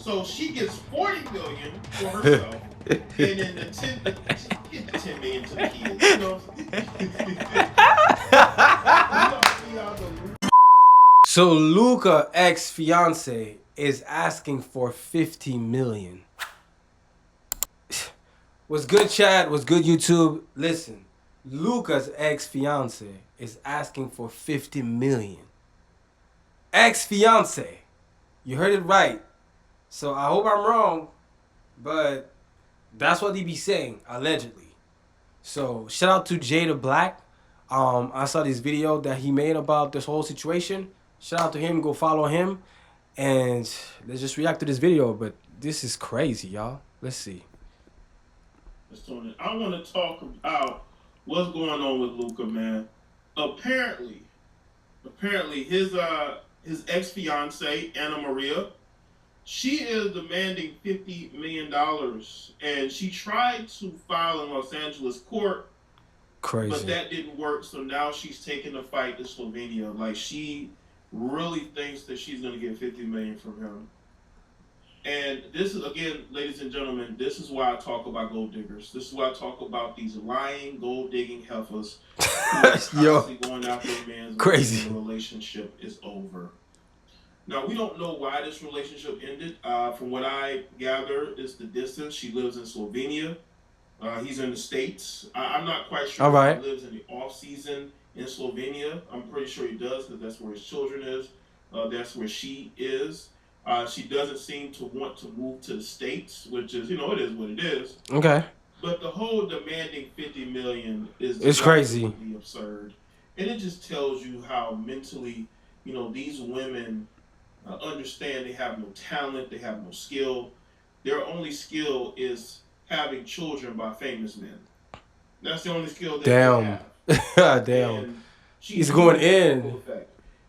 So she gets 40 million for herself, and then she get the 10 million to the kids. You know, we all know. So Luka ex fiance is asking for 50 million. What's good, chat? What's good, YouTube? Listen, Luka's ex fiance is asking for 50 million. Ex fiance, you heard it right. So I hope I'm wrong, but that's what he be saying allegedly. So shout out to Jada Black. I saw this video that he made about this whole situation. Shout out to him. Go follow him, and let's just react to this video. But this is crazy, y'all. Let's see. I want to talk about what's going on with Luka, man. Apparently, his ex fiance Anna Maria, she is demanding $50 million, and she tried to file in Los Angeles court, Crazy. but that didn't work. So now she's taking the fight to Slovenia. Like, she really thinks that she's going to get $50 million from him. And this is, again, ladies and gentlemen, this is why I talk about gold diggers. This is why I talk about these lying gold digging heifers who are constantly going after a man's crazy. The relationship is over. Now, we don't know why this relationship ended. From what I gather, it's the distance. She lives in Slovenia. He's in the States. I'm not quite sure if he lives in the off season in Slovenia. I'm pretty sure he does, because that's where his children is. That's where she is. She doesn't seem to want to move to the States, which is, it is what it is. Okay. But the whole demanding $50 million it's crazy, absurd, and it just tells you how mentally, these women understand they have no talent, they have no skill. Their only skill is having children by famous men. That's the only skill they have. Damn. He's going in.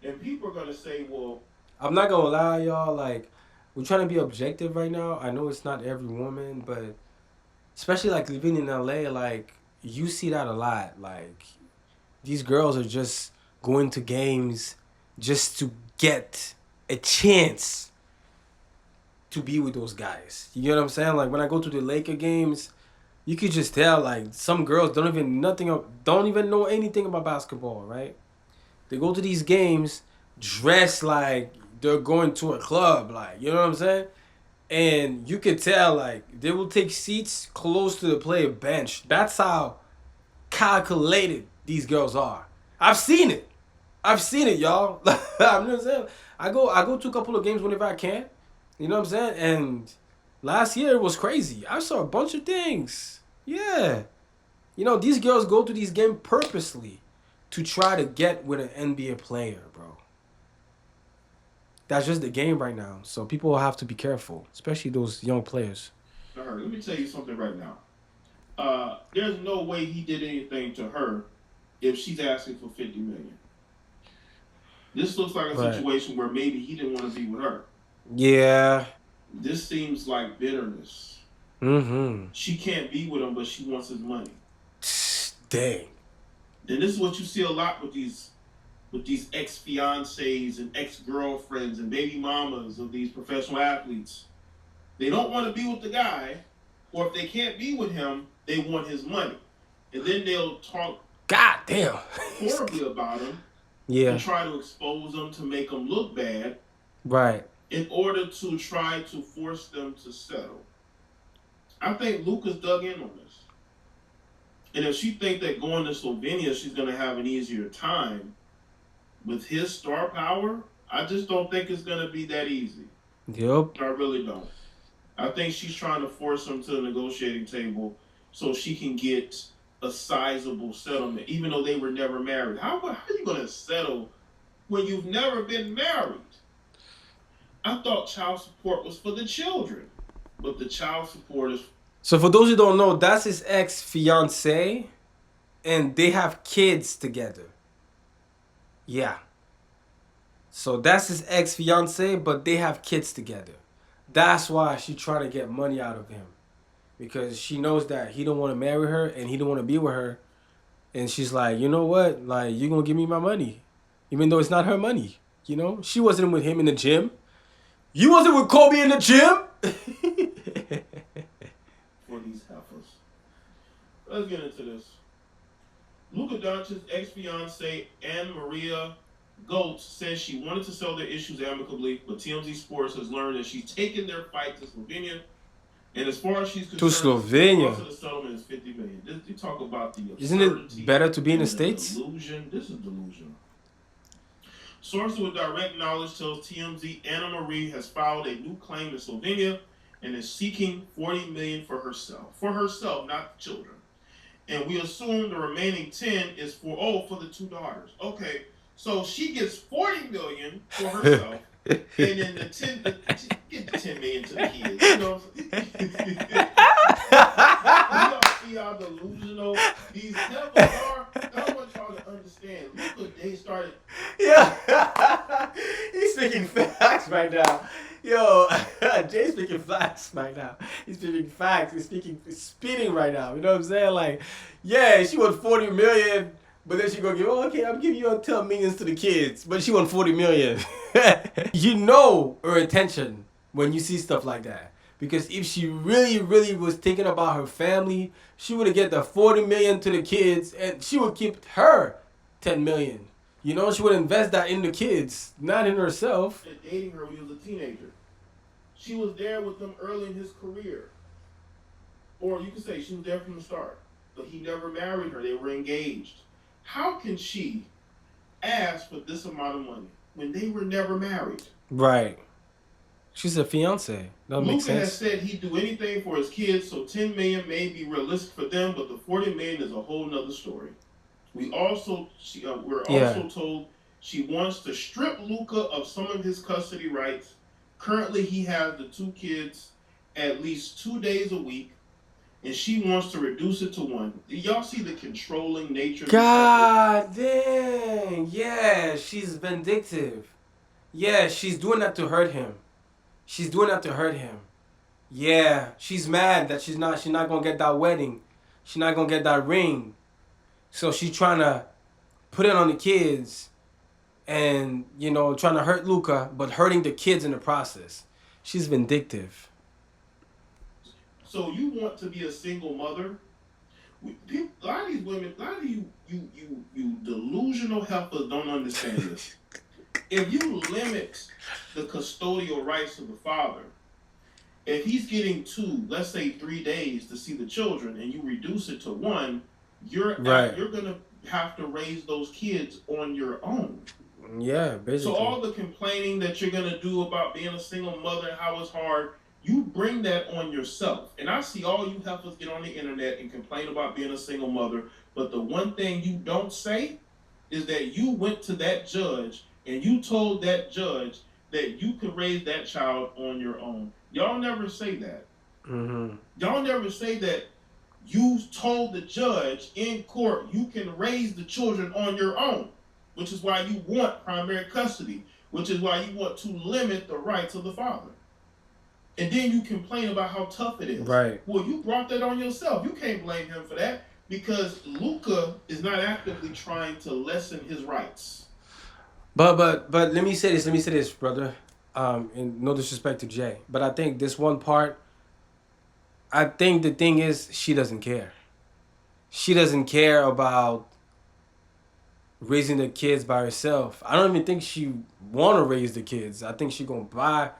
And people are gonna say, well, I'm not gonna lie, y'all, like, we're trying to be objective right now. I know it's not every woman, but especially like living in LA, like, you see that a lot. Like, these girls are just going to games just to get a chance to be with those guys. You get what I'm saying? Like, when I go to the Laker games, you could just tell, like, some girls don't even know anything about basketball, right? They go to these games dressed like they're going to a club, like, you know what I'm saying? And you can tell, like, they will take seats close to the player bench. That's how calculated these girls are. I've seen it, y'all. I'm just saying. I go to a couple of games whenever I can. You know what I'm saying? And last year it was crazy. I saw a bunch of things. Yeah. These girls go to these games purposely to try to get with an NBA player, bro. That's just the game right now. So people will have to be careful, especially those young players. All right, let me tell you something right now. There's no way he did anything to her if she's asking for $50 million. This looks like a situation where maybe he didn't want to be with her. Yeah. This seems like bitterness. Mm-hmm. She can't be with him, but she wants his money. Dang. And this is what you see a lot with these ex-fiancés and ex-girlfriends and baby mamas of these professional athletes. They don't want to be with the guy, or if they can't be with him, they want his money. And then they'll talk horribly about him. Yeah. And try to expose them to make them look bad. Right. In order to try to force them to settle. I think Luka's dug in on this. And if she thinks that going to Slovenia, she's going to have an easier time with his star power, I just don't think it's going to be that easy. Yep. I really don't. I think she's trying to force him to the negotiating table so she can get a sizable settlement, even though they were never married. How are you going to settle when you've never been married? I thought child support was for the children, but the child support is... So for those who don't know, that's his ex-fiancé, and they have kids together. Yeah. So that's his ex-fiancé, but they have kids together. That's why she trying to get money out of him. Because she knows that he don't want to marry her and he don't want to be with her. And she's like, you know what? Like, you're going to give me my money. Even though it's not her money. She wasn't with him in the gym. You wasn't with Kobe in the gym? For these heifers. Let's get into this. Lukadoncic's ex-fiancée Anne Maria Goltz says she wanted to settle their issues amicably, but TMZ Sports has learned that she's taken their fight to Slovenia. And as far as she's To concerned, Slovenia. the cost of the settlement is $50 million. They talk about the absurdity. Isn't it better to be in the States? Delusion. This is delusional. Sources with direct knowledge tells TMZ Anna Marie has filed a new claim in Slovenia and is seeking $40 million for herself. For herself, not the children. And we assume the remaining 10 is for the two daughters. Okay, so she gets $40 million for herself, and then the 10 get the $10 million to the kids. You know, y'all see how delusional these devils are. I want y'all to understand. Look, they started. Yeah, he's speaking facts right now. Yo, Jay's speaking facts right now. He's speaking facts. He's spitting right now. You know what I'm saying? Like, yeah, she won 40 million, but then she gonna give, okay, I'm giving you 10 millions to the kids, but she won 40 million. You know her intention when you see stuff like that. Because if she really, really was thinking about her family, she would have get the 40 million to the kids, and she would keep her 10 million. You know, she would invest that in the kids, not in herself. Dating her when he was a teenager. She was there with him early in his career. Or you could say she was there from the start. But he never married her. They were engaged. How can she ask for this amount of money when they were never married? Right. She's a fiance. That makes Luka sense. has said he'd do anything for his kids, so $10 million may be realistic for them, but the $40 million is a whole nother story. We're also told she wants to strip Luka of some of his custody rights. Currently, he has the two kids at least 2 days a week, and she wants to reduce it to one. Do y'all see the controlling nature? God dang. Yeah, she's vindictive. Yeah, she's doing that to hurt him. She's doing that to hurt him. Yeah, she's mad that she's not gonna get that wedding. She's not gonna get that ring. So she's trying to put it on the kids and, you know, trying to hurt Luka, but hurting the kids in the process. She's vindictive. So you want to be a single mother? A lot of these women, a lot of you delusional heifers don't understand this. If you limit the custodial rights of the father, if he's getting 2, let's say 3 days to see the children, and you reduce it to 1, you're gonna have to raise those kids on your own. Yeah, basically. So all the complaining that you're gonna do about being a single mother and how it's hard, you bring that on yourself. And I see all you heifers get on the internet and complain about being a single mother, but the one thing you don't say is that you went to that judge and you told that judge that you could raise that child on your own. Y'all never say that. Mm-hmm. Y'all never say that you told the judge in court you can raise the children on your own, which is why you want primary custody, which is why you want to limit the rights of the father. And then you complain about how tough it is. Right. Well, you brought that on yourself. You can't blame him for that because Luka is not actively trying to lessen his rights. But let me say this, brother. And no disrespect to Jay, but I think this one part. I think the thing is she doesn't care. She doesn't care about raising the kids by herself. I don't even think she want to raise the kids. I think she gonna buy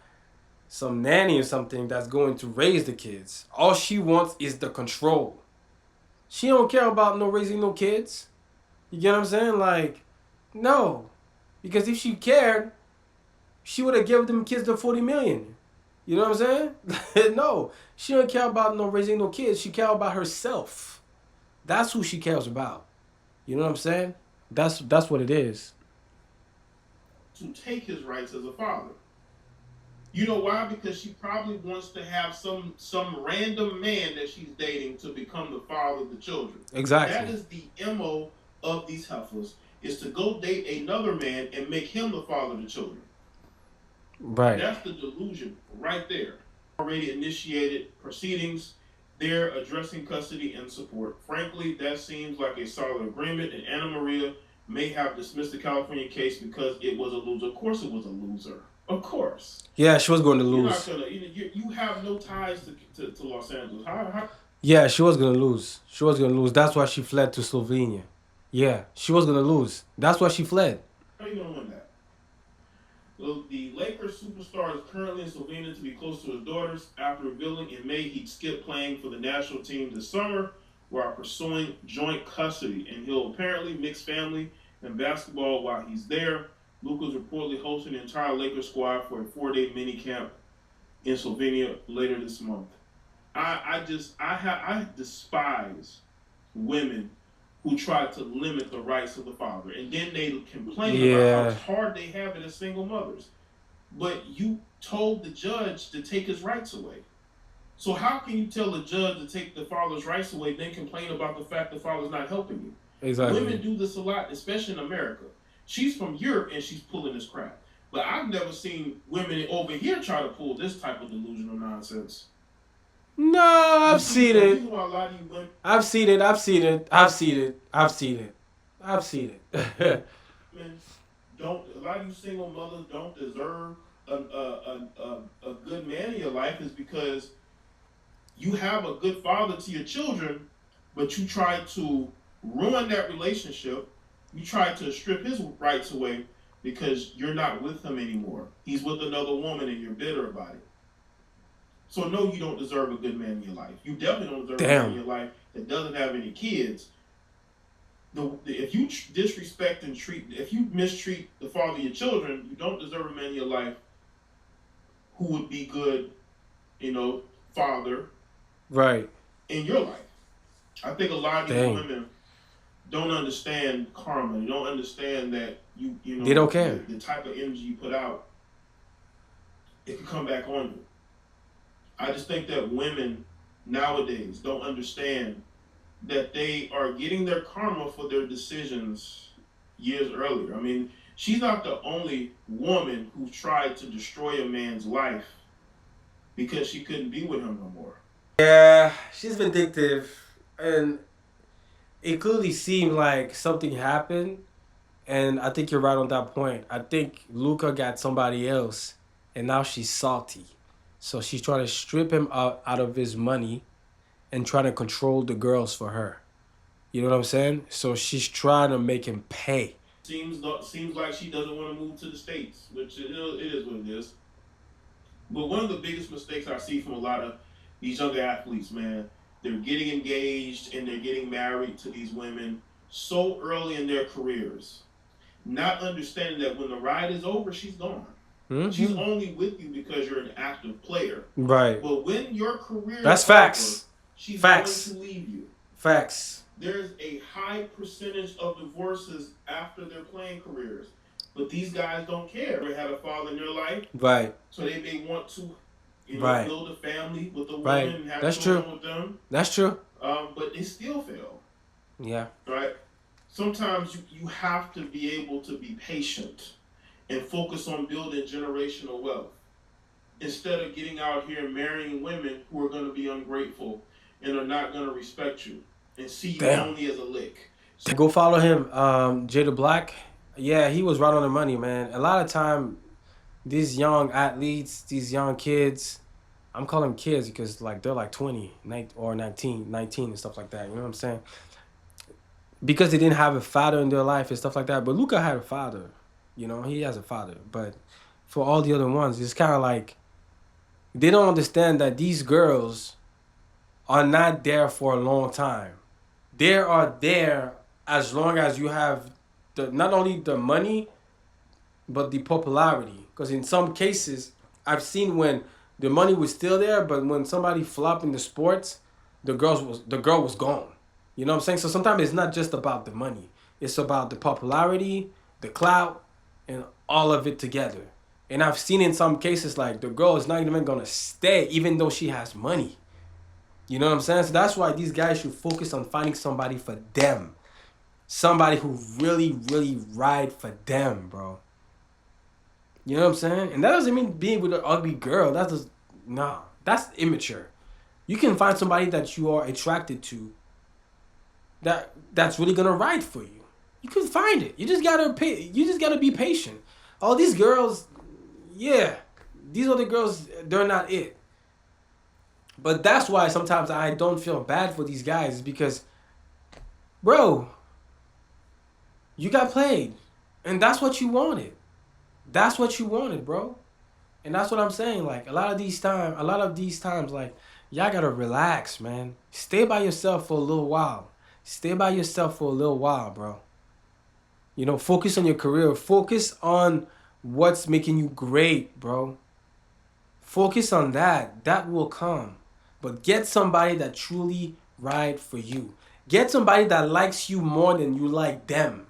some nanny or something that's going to raise the kids. All she wants is the control. She don't care about raising no kids. You get what I'm saying? Like, no. Because if she cared, she would have given them kids the 40 million. You know what I'm saying? No. She don't care about raising no kids. She cares about herself. That's who she cares about. You know what I'm saying? That's what it is. To take his rights as a father. You know why? Because she probably wants to have some random man that she's dating to become the father of the children. Exactly. That is the MO of these heifers, is to go date another man and make him the father of the children. Right. That's the delusion right there. Already initiated proceedings. They're addressing custody and support. Frankly, that seems like a solid agreement, and Anna Maria may have dismissed the California case because it was a loser. Of course it was a loser. Of course. Yeah, she was going to You're not lose. gonna. You have no ties to Los Angeles. How Yeah, she was gonna lose. She was gonna lose. That's why she fled to Slovenia. Yeah, she was gonna lose. That's why she fled. are you gonna win that? Well, the Lakers superstar is currently in Slovenia to be close to his daughters after revealing in May he'd skip playing for the national team this summer while pursuing joint custody, and he'll apparently mix family and basketball while he's there. Luka's reportedly hosting the entire Lakers squad for a 4-day mini camp in Slovenia later this month. I despise women who try to limit the rights of the father, and then they complain about Yeah, how hard they have it as single mothers. But you told the judge to take his rights away. So how can you tell the judge to take the father's rights away, then complain about the fact the father's not helping you? exactly. Women do this a lot, especially in America. She's from Europe and she's pulling this crap. But I've never seen women over here try to pull this type of delusional nonsense. No, I've seen The it. reason why a lot of you women I've seen it. I've seen it. I've seen it. I've seen it. I've seen it. don't, a lot of you single mothers don't deserve a good man in your life is because you have a good father to your children, but you try to ruin that relationship. You try to strip his rights away because you're not with him anymore. He's with another woman and you're bitter about it. So no, you don't deserve a good man in your life. You definitely don't deserve a man in Damn. your life that doesn't have any kids. If you disrespect and if you mistreat the father of your children, you don't deserve a man in your life who would be good, father Right. in your life. I think a lot of these Dang. women don't understand karma. They don't understand that They don't care. the type of energy you put out, it can come back on you. I just think that women nowadays don't understand that they are getting their karma for their decisions years earlier. I mean, she's not the only woman who tried to destroy a man's life because she couldn't be with him no more. Yeah, she's vindictive, and it clearly seemed like something happened. And I think you're right on that point. I think Luka got somebody else, and now she's salty. So she's trying to strip him out of his money and trying to control the girls for her. You know what I'm saying? So she's trying to make him pay. Seems like she doesn't want to move to the States, which it is what it is. But one of the biggest mistakes I see from a lot of these younger athletes, man, they're getting engaged and they're getting married to these women so early in their careers, not understanding that when the ride is over, she's gone. Mm-hmm. She's only with you because you're an active player. Right. But when your career That's is facts. over, she's Facts. going to leave you. Facts. There's a high percentage of divorces after their playing careers. But these guys don't care. They had a father in their life. Right. So they may want to, Right. build a family with a woman Right. and have That's children true. with them. That's true. But they still fail. Yeah. Right? Sometimes you have to be able to be patient and focus on building generational wealth instead of getting out here and marrying women who are going to be ungrateful and are not going to respect you and see you Damn. only as a lick. So go follow him, Jada Black. Yeah, he was right on the money, man. A lot of time, these young athletes, these young kids, I'm calling them kids because like they're like 20 or 19 and stuff like that. You know what I'm saying? Because they didn't have a father in their life and stuff like that. But Luka had a father. You know, he has a father. But for all the other ones, it's kind of like they don't understand that these girls are not there for a long time. They are there as long as you have not only the money, but the popularity. Because in some cases, I've seen when the money was still there, but when somebody flopped in the sports, the girl was gone. You know what I'm saying? So sometimes it's not just about the money. It's about the popularity, the clout, and all of it together. And I've seen in some cases like the girl is not even gonna stay even though she has money. You know what I'm saying? So that's why these guys should focus on finding somebody for them. Somebody who really, really ride for them, bro. You know what I'm saying? And that doesn't mean being with an ugly girl. That's immature. You can find somebody that you are attracted to that's really gonna ride for you. You can find it. You just gotta pay. You just gotta be patient. All these girls, yeah, these other girls, they're not it. But that's why sometimes I don't feel bad for these guys, is because, bro, you got played, and that's what you wanted. That's what you wanted, bro. And that's what I'm saying. Like a lot of these times, like y'all gotta relax, man. Stay by yourself for a little while. Stay by yourself for a little while, bro. You know, focus on your career. Focus on what's making you great, bro. Focus on that. That will come. But get somebody that truly right for you. Get somebody that likes you more than you like them.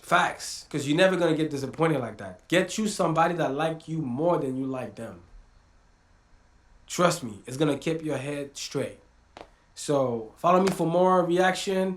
Facts. Because you're never going to get disappointed like that. Get you somebody that like you more than you like them. Trust me, it's going to keep your head straight. So follow me for more reaction.